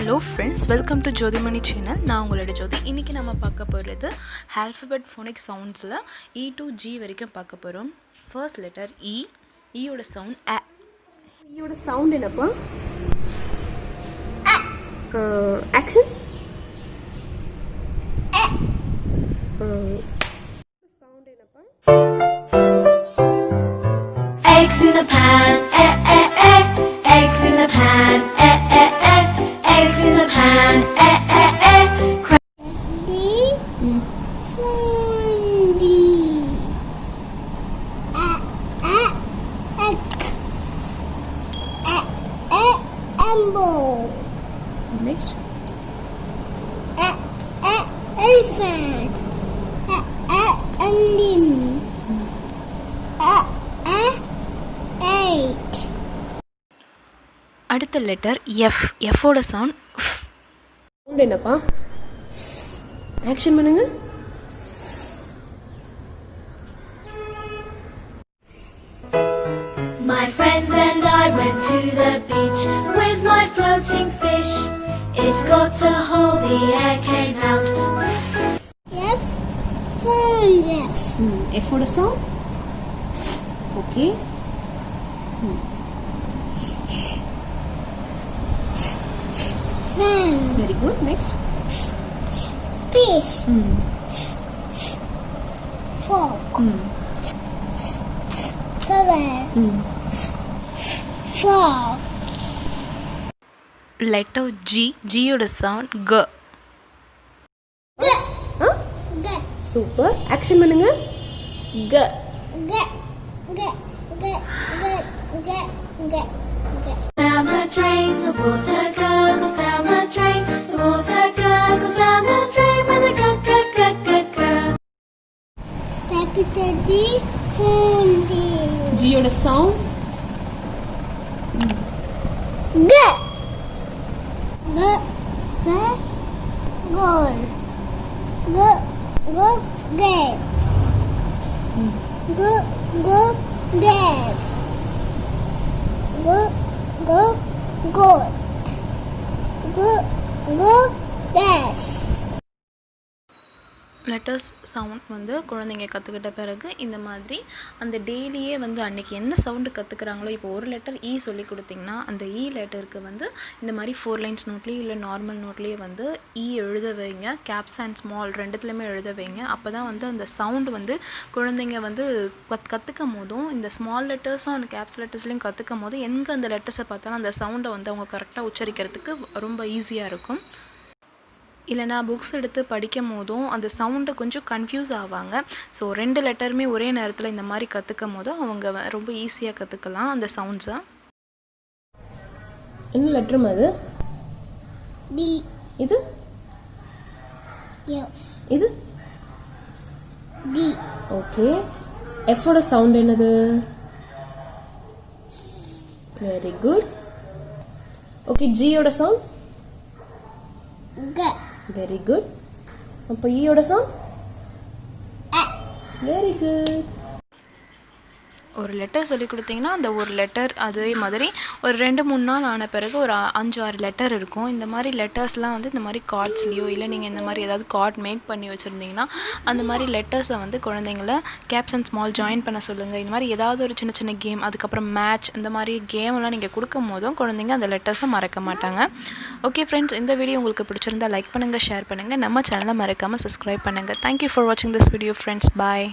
Hello friends, welcome to JothiMani channel. நான் உங்களோட ஜோதி. இன்னைக்கு நம்ம பார்க்க போறது alphabet phonics soundsல E to G வரைக்கும் பார்க்க போறோம். First letter E. E ஓட sound a. E ஓட sound என்னப்பா? Action. Sound என்னப்பா? Eggs in the pan, eggs in the pan, eggs in the pan, Next. Elephant. Ending. Eight. அடுத்த letter F. F ஓட sound f. Sound என்னப்பா? Action பண்ணுங்க. My friends and I went to the beach with my floating fish. It got a hole, the air came out. F. Phone. F. F ஓட sound. Okay. Fan. Very good. Next. Fish. Fork. Cover. Frog. Letter G. G ஓட sound g. G. Super. Action பண்ணுங்க. G. G. G. G. G. G. G. Down the drain, the water gurgles down the drain. The water gurgles down the drain with a gurgle. Capital D. Phone D. G ஓட sound. G. G. G. Goal. G. G. Get. G. G. Get. G. G. Goat. G. G. Dash. Letters sound வந்து குழந்தைங்க கற்றுக்கிட்ட பிறகு இந்த மாதிரி அந்த டெய்லியே வந்து அன்றைக்கி என்ன சவுண்டு கற்றுக்குறாங்களோ இப்போ ஒரு லெட்டர் இ சொல்லி கொடுத்திங்கன்னா அந்த இ லெட்டருக்கு வந்து இந்த மாதிரி 4 லைன்ஸ் நோட்லேயே இல்லை நார்மல் நோட்லேயே வந்து இ எழுத வைங்க, கேப்ஸ் அண்ட் ஸ்மால் ரெண்டுத்துலேயுமே எழுத வைங்க. அப்போ தான் வந்து அந்த சவுண்டு வந்து குழந்தைங்க வந்து கற்றுக்கும் போதும் இந்த ஸ்மால் லெட்டர்ஸும் அந்த கேப்ஸ் லெட்டர்ஸ்லையும் கற்றுக்கும் போதும் எங்கே அந்த லெட்டர்ஸை பார்த்தாலும் அந்த சவுண்டை வந்து அவங்க கரெக்டாக உச்சரிக்கிறதுக்கு ரொம்ப ஈஸியாக இருக்கும். இல்லைனா புக்ஸ் எடுத்து படிக்கும் போதும் அந்த சவுண்டை கொஞ்சம் கன்ஃபியூஸ் ஆவாங்க. ஸோ 2 லெட்டருமே ஒரே நேரத்தில் இந்த மாதிரி கற்றுக்கும் போதும் அவங்க ரொம்ப ஈஸியாக கற்றுக்கலாம் அந்த சவுண்ட்ஸை. என்ன லெட்டர் அது? D. இது F. இது D. ஓகே. F ஓட சவுண்ட் என்னது? Very good. ஓகே. G ஓட சவுண்ட்? G. Very good. அப்போ E ஓட சவுண்ட்? Very good. ஒரு லெட்டர் சொல்லி கொடுத்தீங்கன்னா அந்த ஒரு லெட்டர் அதே மாதிரி ஒரு 2-3 நாள் ஆன பிறகு ஒரு 5-6 லெட்டர் இருக்கும். இந்த மாதிரி லெட்டர்ஸ்லாம் வந்து இந்த மாதிரி கார்ட்ஸ்லேயோ இல்லை நீங்கள் இந்த மாதிரி ஏதாவது கார்ட் மேக் பண்ணி வச்சுருந்தீங்கன்னா அந்த மாதிரி லெட்டர்ஸை வந்து குழந்தைங்கள கேப்ஸ் அண்ட் ஸ்மால் ஜாயின் பண்ண சொல்லுங்கள். இந்த மாதிரி ஏதாவது ஒரு சின்ன சின்ன கேம், அதுக்கப்புறம் மேட்ச், இந்த மாதிரி கேம்லாம் நீங்கள் கொடுக்கும் போதும் குழந்தைங்க அந்த லெட்டர்ஸை மறக்க மாட்டாங்க. ஓகே ஃப்ரெண்ட்ஸ், இந்த வீடியோ உங்களுக்கு பிடிச்சிருந்தா லைக் பண்ணுங்கள், ஷேர் பண்ணுங்கள், நம்ம சேனலை மறக்காமல் சப்ஸ்கிரைப் பண்ணுங்கள். தேங்க்யூ ஃபார் வாட்சிங் திஸ் வீடியோ ஃப்ரெண்ட்ஸ். பாய்.